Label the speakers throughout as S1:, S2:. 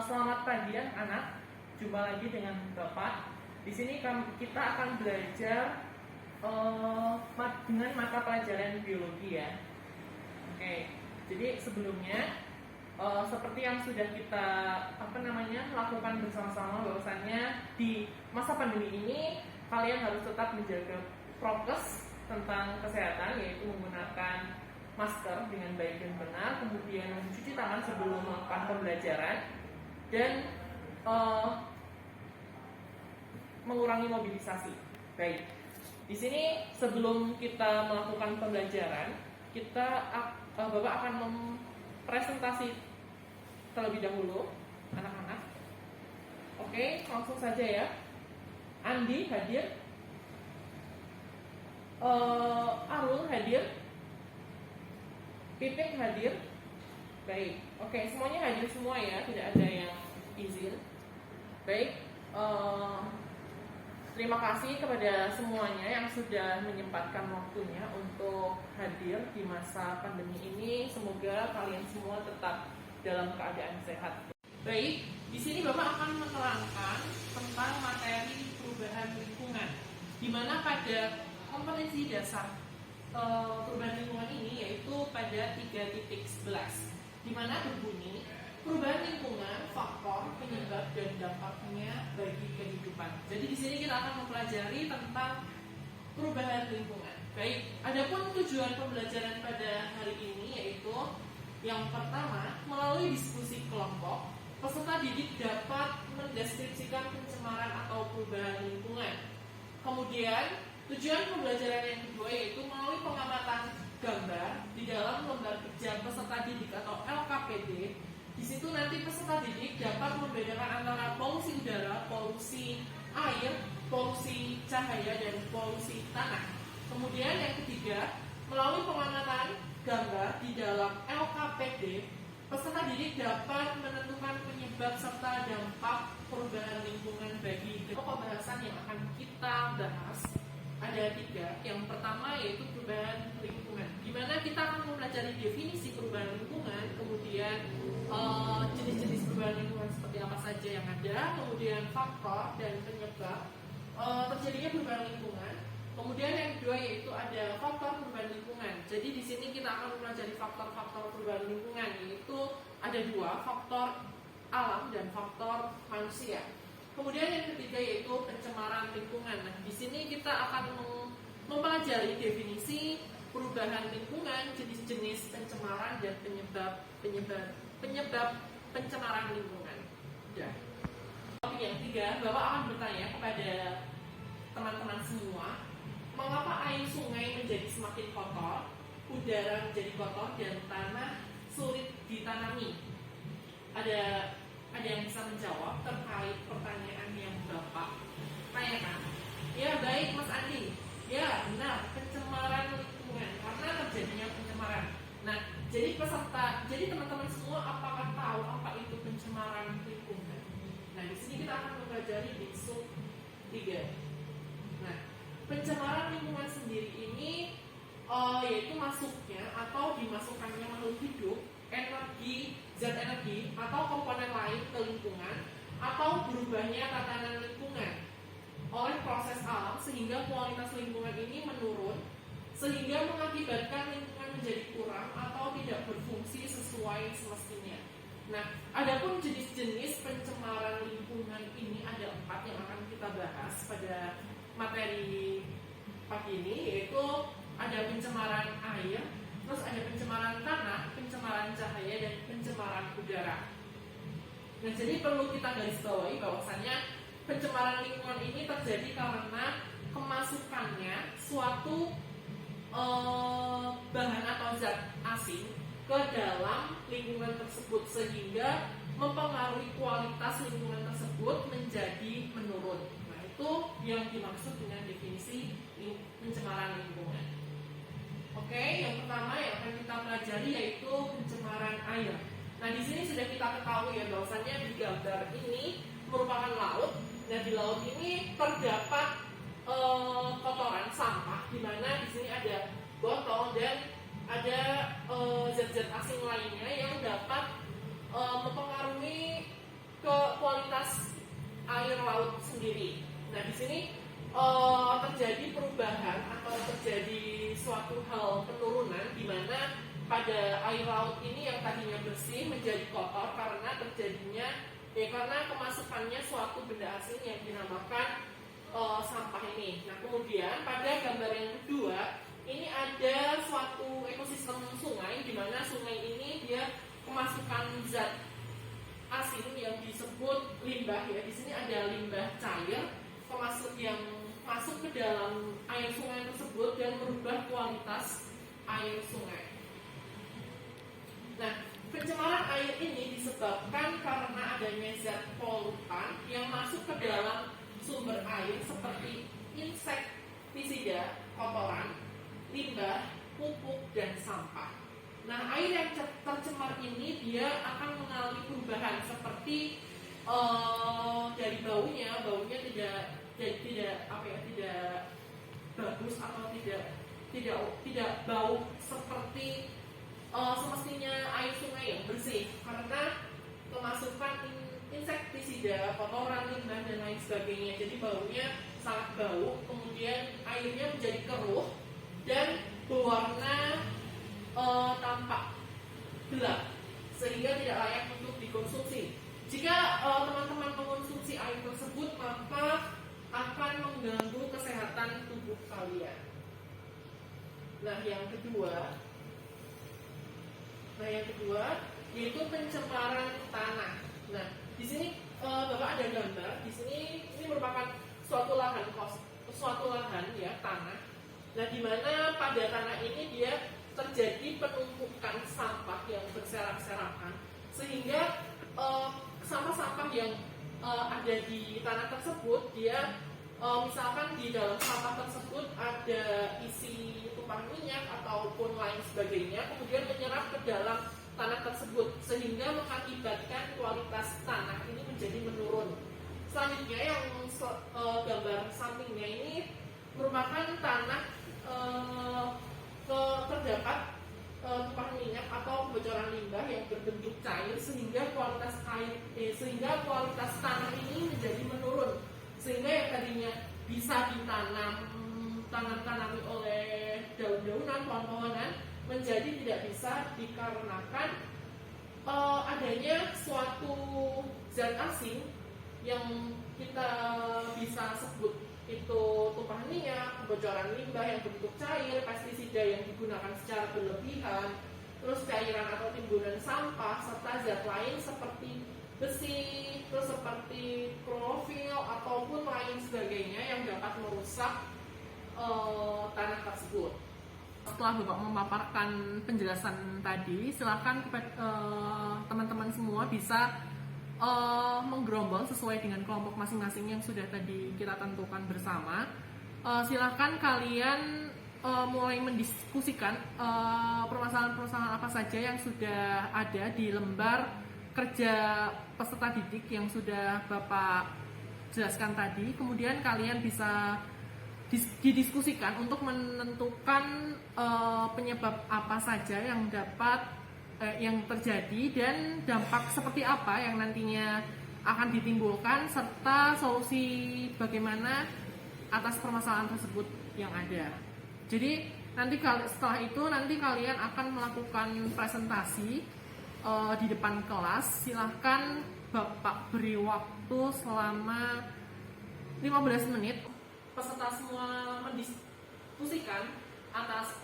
S1: Selamat pagi anak-anak, jumpa lagi dengan Bapak. Di sini kita akan belajar dengan mata pelajaran biologi ya. Oke, jadi sebelumnya seperti yang sudah kita lakukan bersama-sama, bahwasannya di masa pandemi ini kalian harus tetap menjaga prokes tentang kesehatan, yaitu menggunakan masker dengan baik dan benar, kemudian mencuci tangan sebelum melakukan pembelajaran, dan mengurangi mobilisasi. Baik, di sini sebelum kita melakukan pembelajaran, Bapak akan mempresentasi terlebih dahulu anak-anak. Oke, langsung saja ya. Andi hadir, Arul hadir, Pipik hadir. Baik, oke, semuanya hadir semua ya, tidak ada yang izin. Baik, terima kasih kepada semuanya yang sudah menyempatkan waktunya untuk hadir di masa pandemi ini. Semoga kalian semua tetap dalam keadaan sehat. Baik, di sini Bapak akan menerangkan tentang materi perubahan lingkungan, di mana pada kompetensi dasar perubahan lingkungan ini yaitu pada 3.11, di mana berbunyi perubahan lingkungan, faktor, penyebab dan dampaknya bagi kehidupan. Jadi di sini kita akan mempelajari tentang perubahan lingkungan. Baik, adapun tujuan pembelajaran pada hari ini yaitu yang pertama, melalui diskusi kelompok, peserta didik dapat mendeskripsikan pencemaran atau perubahan lingkungan. Kemudian, tujuan pembelajaran yang kedua yaitu melalui pengamatan gambar di dalam lembar kerja peserta didik atau LKPD. Di situ nanti peserta didik dapat membedakan antara polusi udara, polusi air, polusi cahaya, dan polusi tanah. Kemudian yang ketiga, melalui pengamatan gambar di dalam LKPD, peserta didik dapat menentukan penyebab serta dampak perubahan lingkungan bagi pokok bahasan yang akan kita bahas. Ada 3. Yang pertama yaitu perubahan lingkungan, di mana kita akan mempelajari definisi perubahan lingkungan, kemudian jenis-jenis perubahan lingkungan seperti apa saja yang ada, kemudian faktor dan penyebab terjadinya perubahan lingkungan. Kemudian yang kedua yaitu ada faktor perubahan lingkungan. Jadi di sini kita akan mempelajari faktor-faktor perubahan lingkungan, yaitu ada 2, faktor alam dan faktor manusia. Kemudian yang ketiga yaitu pencemaran lingkungan. Nah, di sini kita akan mempelajari definisi perubahan lingkungan, jenis-jenis pencemaran dan penyebab pencemaran lingkungan. Ya. Topik yang 3, Bapak akan bertanya kepada teman-teman semua, mengapa air sungai menjadi semakin kotor, udara menjadi kotor, dan tanah sulit ditanami? Ada yang bisa menjawab terkait pertanyaan yang Bapak tanyakan? Ya, baik Mas Andi. Ya, benar, pencemaran lingkungan, karena terjadinya pencemaran. Nah, jadi teman-teman semua apakah tahu apa itu pencemaran lingkungan? Nah, di sini kita akan mempelajari di sub 3. Nah, pencemaran lingkungan sendiri ini yaitu masuknya atau dimasukkannya makhluk hidup, zat energi atau komponen lain ke lingkungan, atau berubahnya tatanan lingkungan oleh proses alam sehingga kualitas lingkungan ini menurun, sehingga mengakibatkan lingkungan menjadi kurang atau tidak berfungsi sesuai semestinya. Nah, adapun jenis-jenis pencemaran lingkungan ini ada 4 yang akan kita bahas pada materi pagi ini, yaitu ada pencemaran air, terus ada pencemaran tanah, pencemaran cahaya, dan pencemaran udara. Nah, jadi perlu kita garis bawahi bahwasannya pencemaran lingkungan ini terjadi karena kemasukannya suatu bahan atau zat asing ke dalam lingkungan tersebut, sehingga mempengaruhi kualitas lingkungan tersebut menjadi menurun. Nah, itu yang dimaksud dengan definisi pencemaran lingkungan. Oke, yang pertama yang akan kita pelajari yaitu pencemaran air. Nah, di sini sudah kita ketahui ya bahwasannya di gambar ini merupakan laut. Nah, di laut ini terdapat kotoran sampah, di mana di sini ada botol dan ada zat-zat asing lainnya yang dapat mempengaruhi sini terjadi perubahan atau terjadi suatu hal penurunan di mana pada air laut ini yang tadinya bersih menjadi kotor karena terjadinya karena kemasukannya suatu benda asing yang dinamakan sampah ini. Nah, kemudian pada gambar yang kedua ini ada suatu ekosistem sungai di mana sungai ini dia kemasukan zat asing yang disebut limbah ya. Di sini ada limbah cair yang masuk ke dalam air sungai tersebut dan merubah kualitas air sungai. Nah, pencemaran air ini disebabkan karena adanya zat polutan yang masuk ke dalam sumber air seperti insektisida, kotoran, limbah, pupuk, dan sampah. Nah, air yang tercemar ini dia akan mengalami perubahan seperti dari baunya tidak bagus atau tidak bau seperti semestinya air sungai yang bersih karena kemasukan insektisida, kotoran, limbah, dan lain sebagainya. Jadi baunya sangat bau, kemudian airnya menjadi keruh dan berwarna tampak gelap sehingga tidak layak untuk dikonsumsi. Jika teman-teman mengonsumsi air tersebut, maka akan mengganggu kesehatan tubuh kalian. Nah, yang kedua yaitu pencemaran tanah. Nah, di sini Bapak ada gambar. Di sini ini merupakan suatu lahan ya, tanah. Nah, di mana pada tanah ini dia terjadi penumpukan sampah yang berserak-serakan sehingga sampah-sampah yang ada di tanah tersebut dia misalkan di dalam sampah tersebut ada isi tumpahan minyak ataupun lain sebagainya, kemudian menyerap ke dalam tanah tersebut sehingga mengakibatkan kualitas tanah ini menjadi menurun. Selanjutnya yang gambar sampingnya ini merupakan tanah terdapat tumpahan minyak atau kebocoran limbah yang berbentuk cair sehingga kualitas tanah ini menjadi menurun, sehingga yang tadinya bisa ditanami oleh daun-daunan, pohon-pohonan menjadi tidak bisa dikarenakan adanya suatu zat asing yang kita bisa sebut itu tumpahan minyak, kebocoran limbah yang bentuk cair, pestisida yang digunakan secara berlebihan, terus cairan atau timbunan sampah, serta zat lain seperti besi, terus seperti klorofil ataupun lain sebagainya yang dapat merusak tanah tersebut. Setelah Bapak memaparkan penjelasan tadi, silakan teman-teman semua bisa menggerombol sesuai dengan kelompok masing-masing yang sudah tadi kita tentukan bersama. Silakan kalian mulai mendiskusikan permasalahan-permasalahan apa saja yang sudah ada di lembar kerja peserta didik yang sudah Bapak jelaskan tadi. Kemudian kalian bisa didiskusikan untuk menentukan penyebab apa saja yang yang terjadi dan dampak seperti apa yang nantinya akan ditimbulkan serta solusi bagaimana atas permasalahan tersebut yang ada. Jadi setelah itu nanti kalian akan melakukan presentasi di depan kelas. Silahkan Bapak beri waktu selama 15 menit. Peserta semua mendiskusikan atas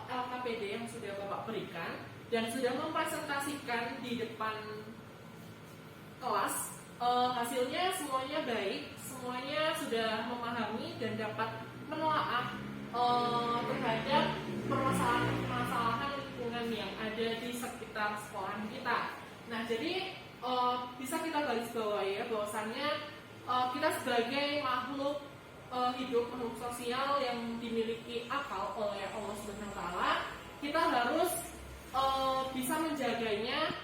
S1: LKPD yang sudah Bapak berikan dan sudah mempresentasikan di depan kelas. Hasilnya semuanya baik, semuanya sudah memahami dan dapat menelaah terhadap permasalahan lingkungan yang ada di sekitar sekolah kita. Nah, jadi bisa kita garis bawahi ya bahwasannya kita sebagai makhluk hidup makhluk sosial yang dimiliki akal oleh Allah Subhanahu wa taala, kita harus bisa menjaganya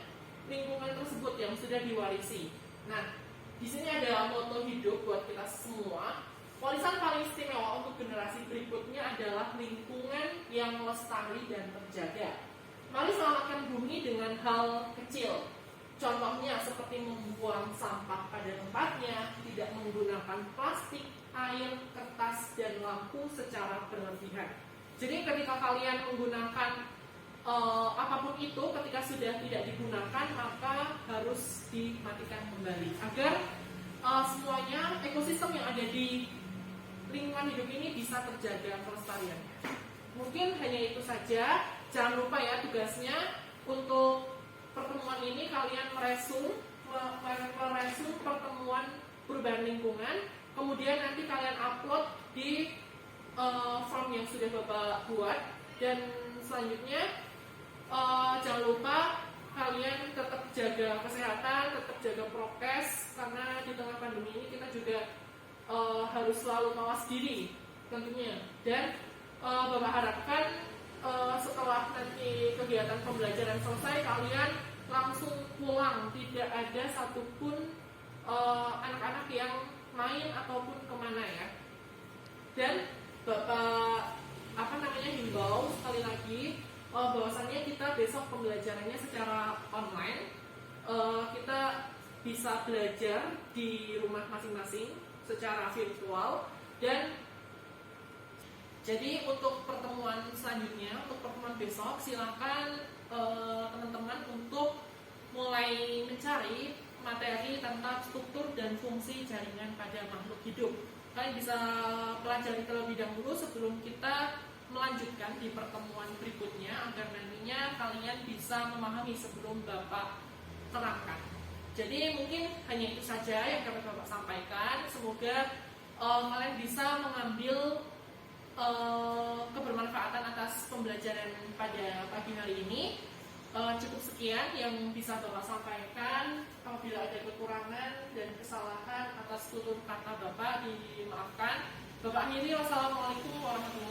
S1: lingkungan tersebut yang sudah diwarisi. Nah, di sini ada moto hidup buat kita semua. Warisan paling istimewa untuk generasi berikutnya adalah lingkungan yang lestari dan terjaga. Mari selamatkan bumi dengan hal kecil. Contohnya seperti membuang sampah pada tempatnya, tidak tidak menggunakan plastik, air, kertas, dan lampu secara berlebihan. Jadi ketika kalian menggunakan apapun itu, ketika sudah tidak digunakan maka harus dimatikan kembali agar semuanya ekosistem yang ada di lingkungan hidup ini bisa terjaga kelestariannya. Mungkin hanya itu saja. Jangan lupa ya tugasnya untuk pertemuan ini kalian meresum pertemuan perubahan lingkungan, kemudian nanti kalian upload di form yang sudah Bapak buat, dan selanjutnya jangan lupa kalian tetap jaga kesehatan, tetap jaga prokes, karena di tengah pandemi ini kita juga harus selalu mawas diri tentunya. Dan Bapak harapkan setelah nanti kegiatan pembelajaran selesai kalian langsung pulang, tidak ada satupun anak-anak yang main ataupun kemana ya. Dan Bapak himbau sekali lagi bahwasannya kita besok pembelajarannya secara online. Kita bisa belajar di rumah masing-masing secara virtual. Dan jadi untuk pertemuan selanjutnya, untuk pertemuan besok, silakan teman-teman untuk mulai mencari materi tentang struktur dan fungsi jaringan pada makhluk hidup. Kalian bisa pelajari terlebih dahulu sebelum kita melanjutkan di pertemuan berikutnya, agar nantinya kalian bisa memahami sebelum Bapak terangkan. Jadi mungkin hanya itu saja yang dapat Bapak sampaikan. Semoga kalian bisa mengambil kebermanfaatan atas pembelajaran pada pagi hari ini. Cukup sekian yang bisa Bapak sampaikan. Apabila ada kekurangan dan kesalahan atas tutur kata Bapak, dimaafkan. Bapak akhiri, wassalamualaikum warahmatullahi wabarakatuh.